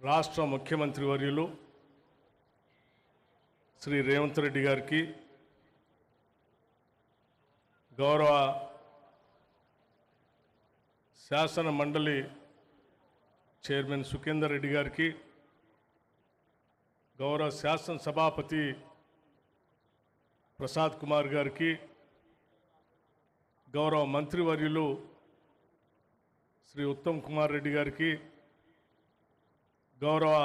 రాష్ట్ర ముఖ్యమంత్రి వర్యులు శ్రీ రేవంత్ రెడ్డి గారికి, గౌరవ శాసన మండలి చైర్మన్ సుఖేందర్ రెడ్డి గారికి, గౌరవ శాసన సభాపతి ప్రసాద్ కుమార్ గారికి, గౌరవ మంత్రివర్యులు శ్రీ ఉత్తమ్ కుమార్ రెడ్డి గారికి, గౌరవ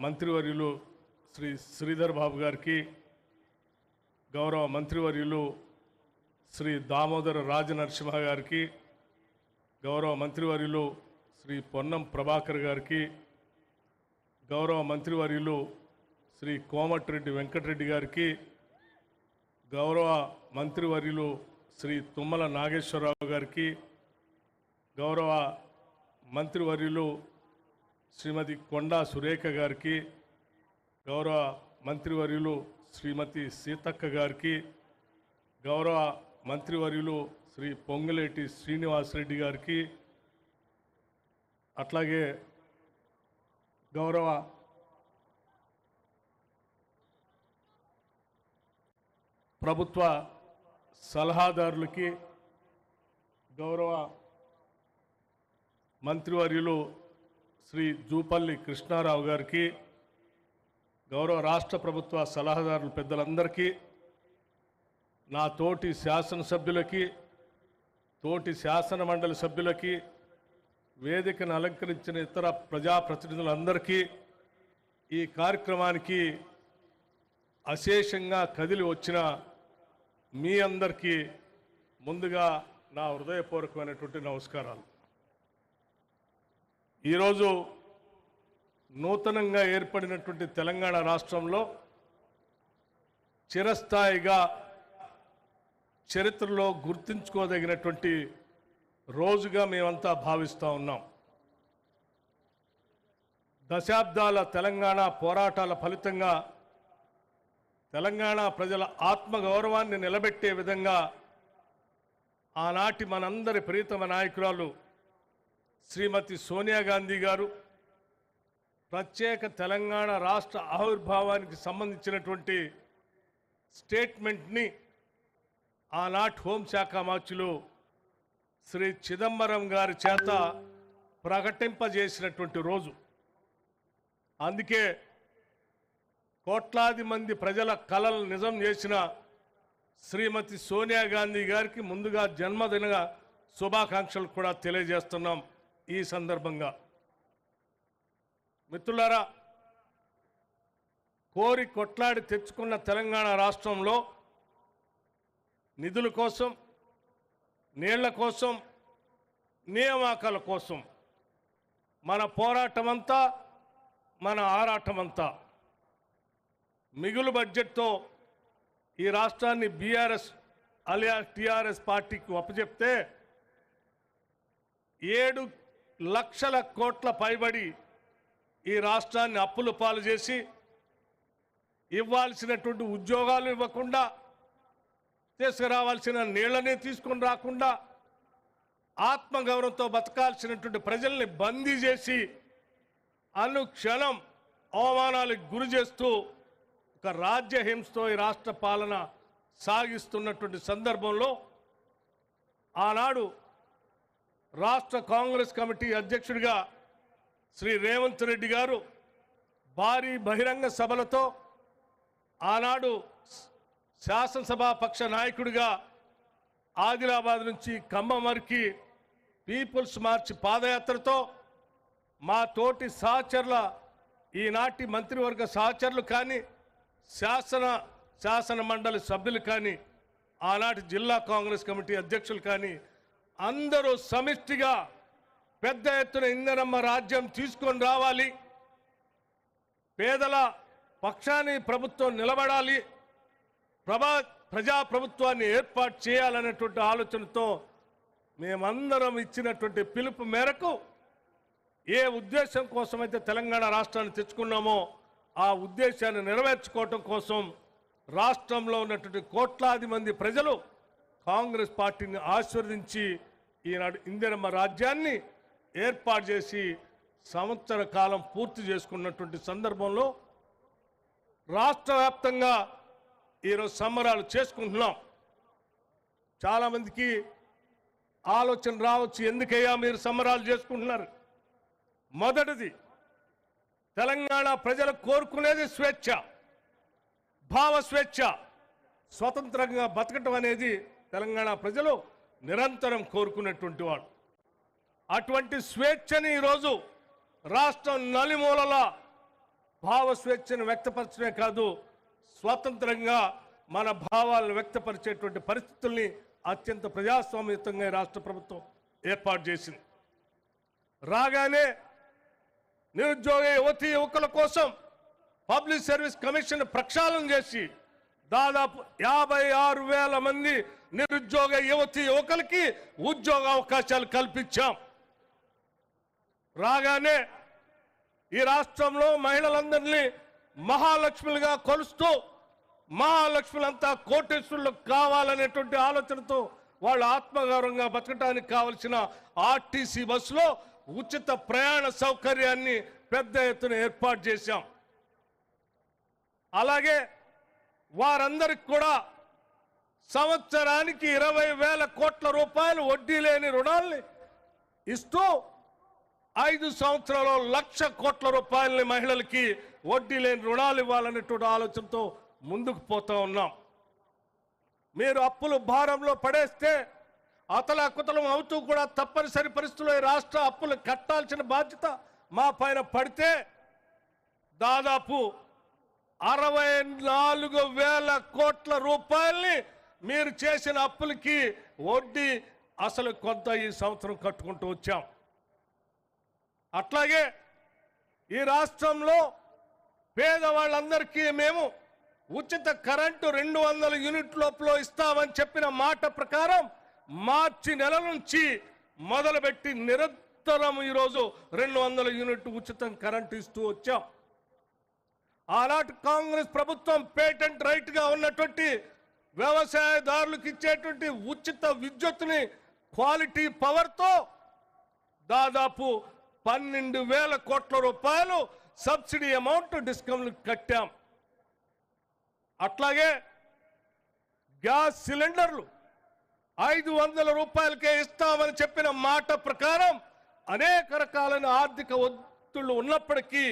మంత్రివర్యులు శ్రీ శ్రీధర్ బాబు గారికి, గౌరవ మంత్రివర్యులు శ్రీ దామోదర రాజనరసింహ గారికి, గౌరవ మంత్రివర్యులు శ్రీ పొన్నం ప్రభాకర్ గారికి, గౌరవ మంత్రివర్యులు శ్రీ కోమటిరెడ్డి వెంకటరెడ్డి గారికి, గౌరవ మంత్రివర్యులు శ్రీ తుమ్మల నాగేశ్వరరావు గారికి, గౌరవ మంత్రివర్యులు శ్రీమతి కొండా సురేఖ గారికి, గౌరవ మంత్రివర్యులు శ్రీమతి సీతక్క గారికి, గౌరవ మంత్రివర్యులు శ్రీ పొంగులేటి శ్రీనివాసరెడ్డి గారికి, అట్లాగే గౌరవ ప్రభుత్వ సలహాదారులకి, గౌరవ మంత్రివర్యులు శ్రీ జూపల్లి కృష్ణారావు గారికి, గౌరవ రాష్ట్ర ప్రభుత్వ సలహాదారుల పెద్దలందరికీ, నా తోటి శాసనసభ్యులకి, తోటి శాసన మండలి సభ్యులకి, వేదికను అలంకరించిన ఇతర ప్రజాప్రతినిధులందరికీ, ఈ కార్యక్రమానికి అశేషంగా కదిలి వచ్చిన మీ అందరికీ ముందుగా నా హృదయపూర్వకమైనటువంటి నమస్కారాలు. ఈరోజు నూతనంగా ఏర్పడినటువంటి తెలంగాణ రాష్ట్రంలో చిరస్థాయిగా చరిత్రలో గుర్తుంచుకోదగినటువంటి రోజుగా మేమంతా భావిస్తూ ఉన్నాం. దశాబ్దాల తెలంగాణ పోరాటాల ఫలితంగా తెలంగాణ ప్రజల ఆత్మగౌరవాన్ని నిలబెట్టే విధంగా ఆనాటి మనందరి ప్రియతమ నాయకురాలు శ్రీమతి సోనియా గాంధీ గారు ప్రత్యేక తెలంగాణ రాష్ట్ర ఆవిర్భావానికి సంబంధించినటువంటి స్టేట్మెంట్ని ఆనాటి హోంశాఖ మంత్రులు శ్రీ చిదంబరం గారి చేత ప్రకటింపజేసినటువంటి రోజు. అందుకే కోట్లాది మంది ప్రజల కలలు నిజం చేసిన శ్రీమతి సోనియా గాంధీ గారికి ముందుగా జన్మదిన శుభాకాంక్షలు కూడా తెలియజేస్తున్నాం. ఈ సందర్భంగా మిత్రులారా, కోరి కొట్లాడి తెచ్చుకున్న తెలంగాణ రాష్ట్రంలో నిధుల కోసం, నీళ్ల కోసం, నియామకాల కోసం మన పోరాటమంతా, మన ఆరాటమంతా మిగులు బడ్జెట్తో ఈ రాష్ట్రాన్ని బీఆర్ఎస్ అలియా టీఆర్ఎస్ పార్టీకి అప్పచెప్తే 7 లక్షల కోట్ల పైబడి ఈ రాష్ట్రాన్ని అప్పుల పాలు చేసి ఇవ్వాల్సినటువంటి ఉద్యోగాలు ఇవ్వకుండా, తీసుకురావాల్సిన నీళ్లనే తీసుకొని రాకుండా, ఆత్మగౌరవంతో బతకాల్సినటువంటి ప్రజల్ని బందీ చేసి అనుక్షణం అవమానాలకు గురి చేస్తూ ఒక రాజ్యహింసతో ఈ రాష్ట్ర పాలన సాగిస్తున్నటువంటి సందర్భంలో ఆనాడు రాష్ట్ర కాంగ్రెస్ కమిటీ అధ్యక్షుడిగా శ్రీ రేవంత్ రెడ్డి గారు భారీ బహిరంగ సభలతో, ఆనాడు శాసనసభా పక్ష నాయకుడిగా ఆదిలాబాద్ నుంచి ఖమ్మం వరకు పీపుల్స్ మార్చ్ పాదయాత్రతో మా తోటి సహచరుల, ఈనాటి మంత్రివర్గ సహచరులు కానీ, శాసన మండలి సభ్యులు కానీ, ఆనాటి జిల్లా కాంగ్రెస్ కమిటీ అధ్యక్షులు కానీ అందరూ సమిష్టిగా పెద్ద ఎత్తున ఇందిరమ్మ రాజ్యం తీసుకొని రావాలి, పేదల పక్షాన్ని ప్రభుత్వం నిలబడాలి, ప్రజాప్రభుత్వాన్ని ఏర్పాటు చేయాలనేటువంటి ఆలోచనతో మేమందరం ఇచ్చినటువంటి పిలుపు మేరకు ఏ ఉద్దేశం కోసమైతే తెలంగాణ రాష్ట్రాన్ని తెచ్చుకున్నామో ఆ ఉద్దేశాన్ని నెరవేర్చుకోవటం కోసం రాష్ట్రంలో ఉన్నటువంటి కోట్లాది మంది ప్రజలు కాంగ్రెస్ పార్టీని ఆశీర్వదించి ఈనాడు ఇందిరమ్మ రాజ్యాన్ని ఏర్పాటు చేసి సంవత్సర కాలం పూర్తి చేసుకున్నటువంటి సందర్భంలో రాష్ట్ర వ్యాప్తంగా ఈరోజు సంబరాలు చేసుకుంటున్నాం. చాలామందికి ఆలోచన రావచ్చు, ఎందుకయ్యా మీరు సంబరాలు చేసుకుంటున్నారు? మొదటిది, తెలంగాణ ప్రజలు కోరుకునేది స్వేచ్ఛ, భావ స్వేచ్ఛ, స్వతంత్రంగా బతకటం అనేది తెలంగాణ ప్రజలు నిరంతరం కోరుకునేటువంటి వాడు. అటువంటి స్వేచ్ఛని ఈరోజు రాష్ట్రం నలుమూలల భావ స్వేచ్ఛను వ్యక్తపరచడమే కాదు, స్వతంత్రంగా మన భావాలను వ్యక్తపరిచేటువంటి పరిస్థితుల్ని అత్యంత ప్రజాస్వామ్యయుతంగా రాష్ట్ర ప్రభుత్వం ఏర్పాటు చేసింది. రాగానే నిరుద్యోగ యువతీ యువకుల కోసం పబ్లిక్ సర్వీస్ కమిషన్ ప్రక్షాళన చేసి దాదాపు 56,000 మంది నిరుద్యోగ యువతీ యువకులకి ఉద్యోగ అవకాశాలు కల్పించాం. రాగానే ఈ రాష్ట్రంలో మహిళలందరినీ మహాలక్ష్ములుగా కొలుస్తూ మహాలక్ష్ములంతా కోటేశ్వరులు కావాలనేటువంటి ఆలోచనతో వాళ్ళు ఆత్మగౌరవంగా బతకడానికి కావలసిన ఆర్టీసీ బస్సులో ఉచిత ప్రయాణ సౌకర్యాన్ని పెద్ద ఎత్తున ఏర్పాటు చేశాం. అలాగే వారందరికి కూడా సంవత్సరానికి 20,000 కోట్ల రూపాయలు వడ్డీ లేని రుణాల్ని ఇస్తూ 5 సంవత్సరాల్లో 1,00,000 కోట్ల రూపాయలని మహిళలకి వడ్డీ లేని రుణాలు ఇవ్వాలనేటువంటి ఆలోచనతో ముందుకు పోతా ఉన్నాం. మీరు అప్పులు భారంలో పడేస్తే అతలాకుతలం అవుతూ కూడా తప్పనిసరి పరిస్థితుల్లో రాష్ట్ర అప్పులు కట్టాల్సిన బాధ్యత మా పైన పడితే దాదాపు 64,000 కోట్ల రూపాయల్ని మీరు చేసిన అప్పులకి వడ్డీ అసలు కొంత ఈ సంవత్సరం కట్టుకుంటూ వచ్చాం. అట్లాగే ఈ రాష్ట్రంలో పేదవాళ్ళందరికీ మేము ఉచిత కరెంటు 200 యూనిట్ లోపల ఇస్తామని చెప్పిన మాట ప్రకారం మార్చి నెల నుంచి మొదలుపెట్టి నిరంతరం ఈరోజు 200 యూనిట్ ఉచిత కరెంటు ఇస్తూ వచ్చాం. ఆనాటి కాంగ్రెస్ ప్రభుత్వం పేటెంట్ రైట్ గా ఉన్నటువంటి వ్యవసాయదారులకు ఇచ్చేటువంటి ఉచిత విద్యుత్తుని క్వాలిటీ పవర్తో దాదాపు 12,000 కోట్ల రూపాయలు సబ్సిడీ అమౌంట్ డిస్కౌంట్ కట్టాం. అట్లాగే గ్యాస్ సిలిండర్లు 500 రూపాయలకే ఇస్తామని చెప్పిన మాట ప్రకారం అనేక రకాలైన ఆర్థిక ఒత్తిళ్లు ఉన్నప్పటికీ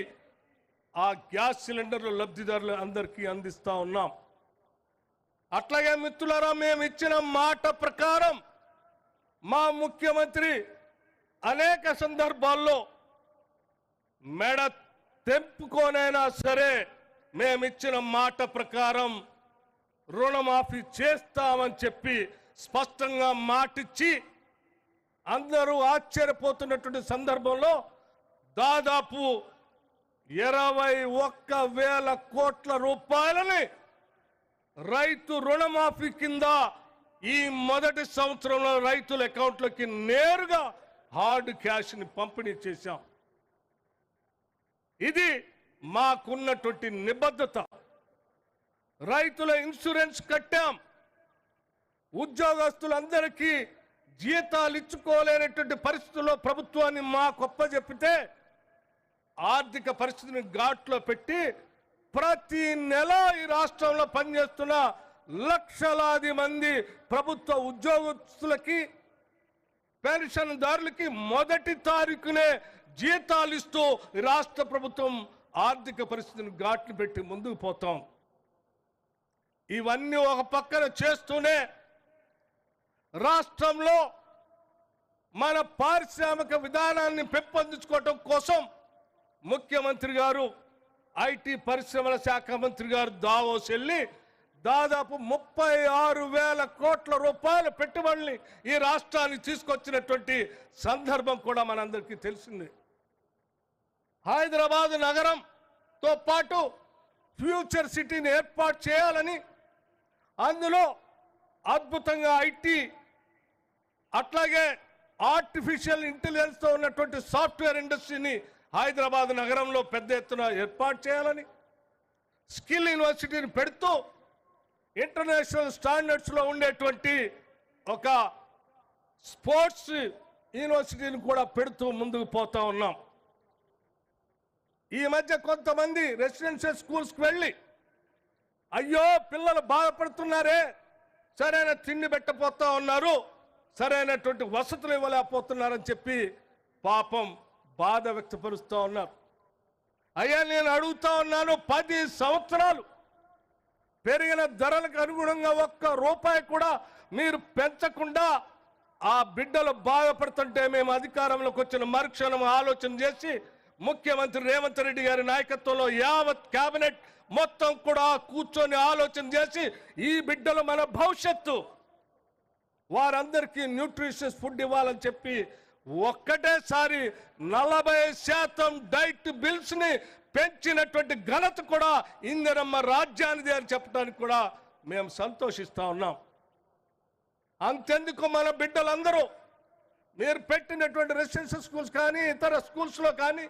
ఆ గ్యాస్ సిలిండర్లు లబ్ధిదారులు అందరికీ అందిస్తా ఉన్నాం. అట్లాగే మిత్రులారా, మేము ఇచ్చిన మాట ప్రకారం మా ముఖ్యమంత్రి అనేక సందర్భాల్లో మెడ తెంపుకోనైనా సరే మేమిచ్చిన మాట ప్రకారం రుణమాఫీ చేస్తామని చెప్పి స్పష్టంగా మాటిచ్చి అందరూ ఆశ్చర్యపోతున్నటువంటి సందర్భంలో దాదాపు 21,000 కోట్ల రూపాయలని రైతు రుణమాఫీ కింద ఈ మొదటి సంవత్సరంలో రైతుల అకౌంట్లోకి నేరుగా హార్డ్ క్యాష్ ని పంపిణీ చేశాం. ఇది మాకున్నటువంటి నిబద్ధత. రైతుల ఇన్సూరెన్స్ కట్టాం. ఉద్యోగస్తులందరికీ జీతాలు ఇచ్చుకోలేనటువంటి పరిస్థితుల్లో ప్రభుత్వాన్ని మా గొప్ప చెప్పితే ఆర్థిక పరిస్థితిని ఘాట్లో పెట్టి ప్రతి నెల ఈ రాష్ట్రంలో పనిచేస్తున్న లక్షలాది మంది ప్రభుత్వ ఉద్యోగస్తులకి పెన్షన్దారులకి మొదటి తారీఖునే జీతాలు ఇస్తూ రాష్ట్ర ప్రభుత్వం ఆర్థిక పరిస్థితిని ఘాట్లు పెట్టి ముందుకు పోతాం. ఇవన్నీ ఒక పక్కన చేస్తూనే రాష్ట్రంలో మన పారిశ్రామిక విధానాన్ని పెంపొందించుకోవడం కోసం ముఖ్యమంత్రి గారు ఐటీ పరిశ్రమల శాఖ మంత్రి గారు దావోస్ వెళ్ళి దాదాపు 36,000 కోట్ల రూపాయల పెట్టుబడుల్ని ఈ రాష్ట్రానికి తీసుకొచ్చినటువంటి సందర్భం కూడా మనందరికీ తెలిసింది. హైదరాబాద్ నగరంతో పాటు ఫ్యూచర్ సిటీని ఏర్పాటు చేయాలని, అందులో అద్భుతంగా ఐటీ అట్లాగే ఆర్టిఫిషియల్ ఇంటెలిజెన్స్తో ఉన్నటువంటి సాఫ్ట్వేర్ ఇండస్ట్రీని హైదరాబాద్ నగరంలో పెద్ద ఎత్తున ఏర్పాటు చేయాలని, స్కిల్ యూనివర్సిటీని పెడుతూ ఇంటర్నేషనల్ స్టాండర్డ్స్లో ఉండేటువంటి ఒక స్పోర్ట్స్ యూనివర్సిటీని కూడా పెడుతూ ముందుకు పోతా ఉన్నాం. ఈ మధ్య కొంతమంది రెసిడెన్షియల్ స్కూల్స్కి వెళ్ళి అయ్యో పిల్లలు బాధపడుతున్నారే, సరైన తిండి పెట్టపోతా ఉన్నారు, సరైనటువంటి వసతులు ఇవ్వలేకపోతున్నారని చెప్పి పాపం బాధ వ్యక్తపరుస్తూ ఉన్నారు. అయ్యా నేను అడుగుతా ఉన్నాను, 10 సంవత్సరాలు పెరిగిన ధరలకు అనుగుణంగా ఒక్క రూపాయి కూడా మీరు పెంచకుండా ఆ బిడ్డలు బాధపడుతుంటే మేము అధికారంలోకి వచ్చిన మరుక్షణం ఆలోచన చేసి ముఖ్యమంత్రి రేవంత్ రెడ్డి గారి నాయకత్వంలో యావత్ కేబినెట్ మొత్తం కూడా కూర్చొని ఆలోచన చేసి ఈ బిడ్డలు మన భవిష్యత్తు, వారందరికీ న్యూట్రిషియస్ ఫుడ్ ఇవ్వాలని చెప్పి ఒక్కటేసారి 40% డైట్ బిల్స్ ని పెంచినటువంటి ఘనత కూడా ఇందిరమ్మ రాజ్యానిది అని చెప్పడానికి కూడా మేము సంతోషిస్తా ఉన్నాం. అంతెందుకు మన బిడ్డలందరూ మీరు పెట్టినటువంటి రెసిడెన్షియల్ స్కూల్స్ కానీ ఇతర స్కూల్స్లో కానీ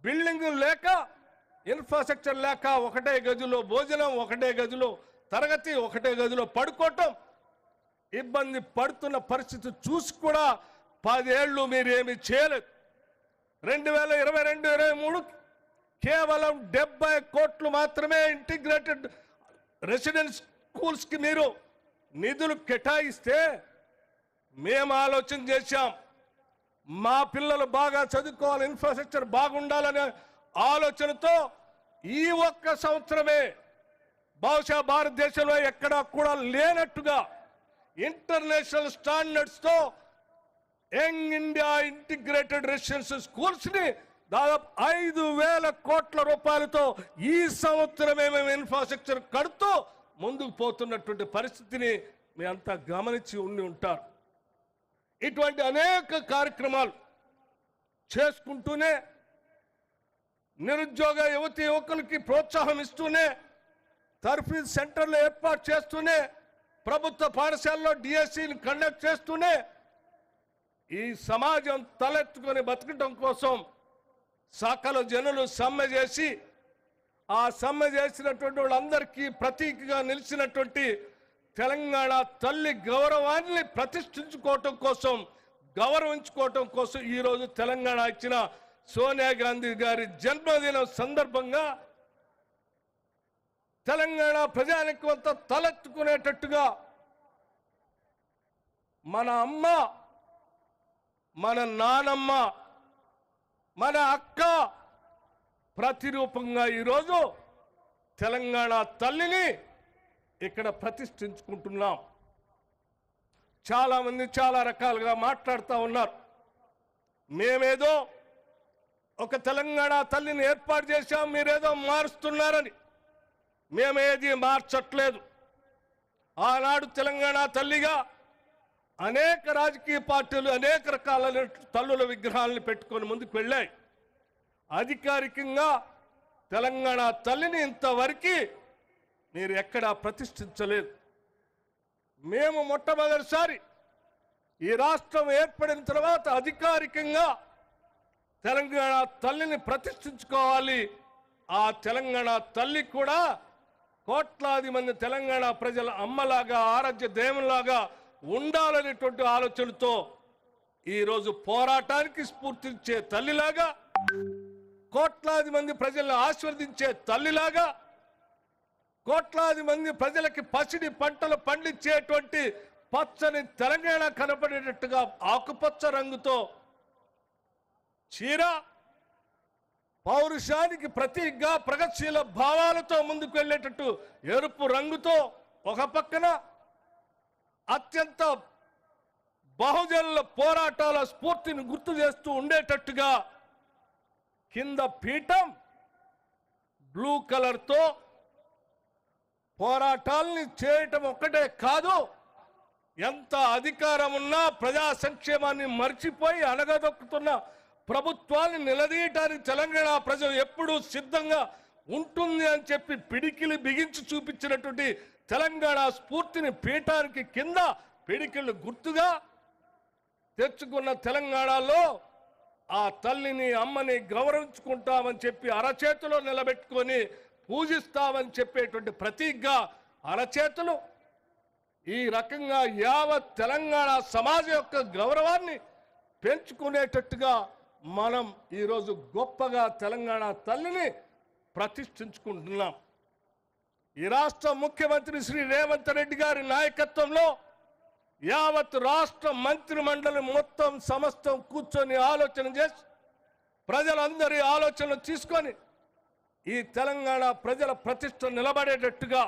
బిల్డింగ్ లేక, ఇన్ఫ్రాస్ట్రక్చర్ లేక ఒకటే గదిలో భోజనం, ఒకటే గదిలో తరగతి, ఒకటే గదిలో పడుకోవటం, ఇబ్బంది పడుతున్న పరిస్థితి చూసి కూడా 10 ఏళ్ళు మీరేమి చేయలేదు. 2022-23 కేవలం 70 కోట్లు మాత్రమే ఇంటిగ్రేటెడ్ రెసిడెన్స్ స్కూల్స్కి మీరు నిధులు కేటాయిస్తే మేము ఆలోచన చేశాం. మా పిల్లలు బాగా చదువుకోవాలి, ఇన్ఫ్రాస్ట్రక్చర్ బాగుండాలనే ఆలోచనతో ఈ ఒక్క సంవత్సరమే బహుశా భారతదేశంలో ఎక్కడా కూడా లేనట్టుగా ఇంటర్నేషనల్ స్టాండర్డ్స్తో young India integrated residential schools ని దాదాపు 5,000 కోట్ల రూపాయలతో ఈ సంవత్సరమే మేము ఇన్ఫ్రాస్ట్రక్చర్ కడుతూ ముందుకు పోతున్నటువంటి పరిస్థితిని మీ అంతా గమనించి ఉంటారు. ఇటువంటి అనేక కార్యక్రమాలు చేసుకుంటూనే నిరుద్యోగ యువతి యువకులకి ప్రోత్సాహం ఇస్తూనే తర్ఫీదు సెంటర్లు ఏర్పాటు చేస్తూనే ప్రభుత్వ పాఠశాలలో డిఎస్సిని కండక్ట్ చేస్తూనే ఈ సమాజం తలెత్తుకొని బతకటం కోసం సకల జనులు సమ్మె చేసి ఆ సమ్మె చేసినటువంటి వాళ్ళందరికీ ప్రతీకగా నిలిచినటువంటి తెలంగాణ తల్లి గౌరవాన్ని ప్రతిష్ఠించుకోవటం కోసం, గౌరవించుకోవటం కోసం ఈరోజు తెలంగాణ ఇచ్చిన సోనియా గాంధీ గారి జన్మదినం సందర్భంగా తెలంగాణ ప్రజానికం అంతా తలెత్తుకునేటట్టుగా మన అమ్మ, మన నానమ్మ, మన అక్క ప్రతిరూపంగా ఈరోజు తెలంగాణ తల్లిని ఇక్కడ ప్రతిష్ఠించుకుంటున్నాం. చాలామంది చాలా రకాలుగా మాట్లాడుతూ ఉన్నారు. మేమేదో ఒక తెలంగాణ తల్లిని ఏర్పాటు చేశాం, మీరేదో మారుస్తున్నారని. మేమేది మార్చట్లేదు. ఆనాడు తెలంగాణ తల్లిగా అనేక రాజకీయ పార్టీలు అనేక రకాల తల్లుల విగ్రహాలను పెట్టుకొని ముందుకు వెళ్ళాయి. అధికారికంగా తెలంగాణ తల్లిని ఇంతవరకు మీరు ఎక్కడా ప్రతిష్ఠించలేదు. మేము మొట్టమొదటిసారి ఈ రాష్ట్రం ఏర్పడిన తర్వాత అధికారికంగా తెలంగాణ తల్లిని ప్రతిష్ఠించుకోవాలి. ఆ తెలంగాణ తల్లి కూడా కోట్లాది మంది తెలంగాణ ప్రజల అమ్మలాగా, ఆరాధ్య దేవునిలాగా ఉండాలనేటువంటి ఆలోచనతో ఈరోజు పోరాటానికి స్ఫూర్తించే తల్లిలాగా, కోట్లాది మంది ప్రజలను ఆశీర్వదించే తల్లిలాగా, కోట్లాది మంది ప్రజలకి పసిడి పంటలు పండించేటువంటి పచ్చని తెలంగాణ కనపడేటట్టుగా ఆకుపచ్చ రంగుతో చీర, పౌరుషానికి ప్రతీకగా ప్రగతిశీల భావాలతో ముందుకు వెళ్ళేటట్టు ఎరుపు రంగుతో ఒక పక్కన అత్యంత బహుజనుల పోరాటాల స్ఫూర్తిని గుర్తు చేస్తూ ఉండేటట్టుగా కింద పీఠం బ్లూ కలర్తో పోరాటాల్ని చేయటం ఒక్కటే కాదు, ఎంత అధికారం ఉన్నా ప్రజా సంక్షేమాన్ని మర్చిపోయి అణగదొక్కుతున్న ప్రభుత్వాన్ని నిలదీయటానికి తెలంగాణ ప్రజలు ఎప్పుడూ సిద్ధంగా ఉంటుంది అని చెప్పి పిడికిలి బిగించి చూపించినటువంటి తెలంగాణ స్ఫూర్తిని పీఠానికి కింద పిడికిళ్ళు గుర్తుగా తెచ్చుకున్న తెలంగాణలో ఆ తల్లిని, అమ్మని గౌరవించుకుంటామని చెప్పి అరచేతిలో నిలబెట్టుకొని పూజిస్తామని చెప్పేటువంటి ప్రతీకగా అరచేతులు ఈ రకంగా యావత్ తెలంగాణ సమాజం యొక్క గౌరవాన్ని పెంచుకునేటట్టుగా మనం ఈరోజు గొప్పగా తెలంగాణ తల్లిని ప్రతిష్ఠించుకుంటున్నాం. ఈ రాష్ట్ర ముఖ్యమంత్రి శ్రీ రేవంత్ రెడ్డి గారి నాయకత్వంలో యావత్ రాష్ట్ర మంత్రి మండలి మొత్తం సమస్తం కూర్చొని ఆలోచన చేసి ప్రజలందరి ఆలోచనలు తీసుకొని ఈ తెలంగాణ ప్రజల ప్రతిష్ట నిలబడేటట్టుగా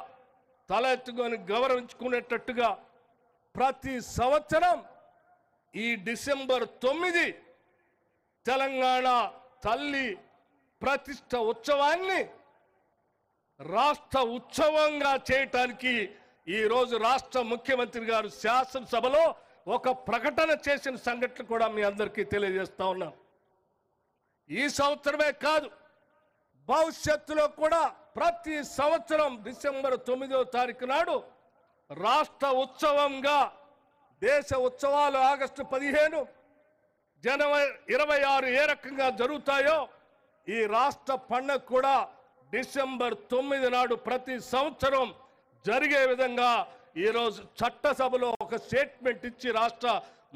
తల ఎత్తుకొని గౌరవించుకునేటట్టుగా ప్రతి సంవత్సరం ఈ డిసెంబర్ 9 తెలంగాణ తల్లి ప్రతిష్ట ఉత్సవాన్ని రాష్ట్ర ఉత్సవంగా చేయటానికి ఈరోజు రాష్ట్ర ముఖ్యమంత్రి గారు శాసనసభలో ఒక ప్రకటన చేసిన సంఘటన కూడా మీ అందరికీ తెలియజేస్తా ఉన్నాను. ఈ సంవత్సరమే కాదు, భవిష్యత్తులో కూడా ప్రతి సంవత్సరం డిసెంబర్ 9వ తారీఖు నాడు రాష్ట్ర ఉత్సవంగా, దేశ ఉత్సవాలు ఆగస్టు 15, జనవరి 26 ఏ రకంగా జరుగుతాయో ఈ రాష్ట్ర పండుగ కూడా డిసెంబర్ 9 నాడు ప్రతి సంవత్సరం జరిగే విధంగా ఈరోజు చట్టసభలో ఒక స్టేట్మెంట్ ఇచ్చి రాష్ట్ర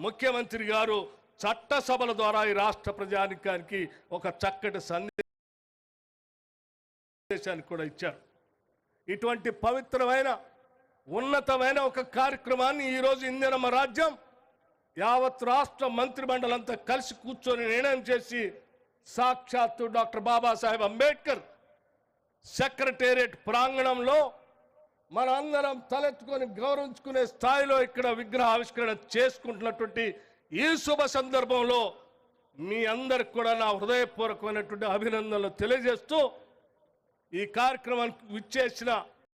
ముఖ్యమంత్రి గారు చట్టసభల ద్వారా ఈ రాష్ట్ర ప్రజానికానికి ఒక చక్కటి సందేశాన్ని కూడా ఇచ్చారు. ఇటువంటి పవిత్రమైన ఉన్నతమైన ఒక కార్యక్రమాన్ని ఈరోజు ఇందిరమ్మ రాజ్యం యావత్ రాష్ట్ర మంత్రి మండలంతా కలిసి కూర్చొని నిర్ణయం చేసి సాక్షాత్తు డాక్టర్ బాబాసాహెబ్ అంబేద్కర్ సెక్రటేరియట్ ప్రాంగణంలో మన అందరం తలెత్తుకొని గౌరవించుకునే స్థాయిలో ఇక్కడ విగ్రహ ఆవిష్కరణ చేసుకుంటున్నటువంటి ఈ శుభ సందర్భంలో మీ అందరికి కూడా నా హృదయపూర్వకమైనటువంటి అభినందనలు తెలియజేస్తూ ఈ కార్యక్రమానికి విచ్చేసిన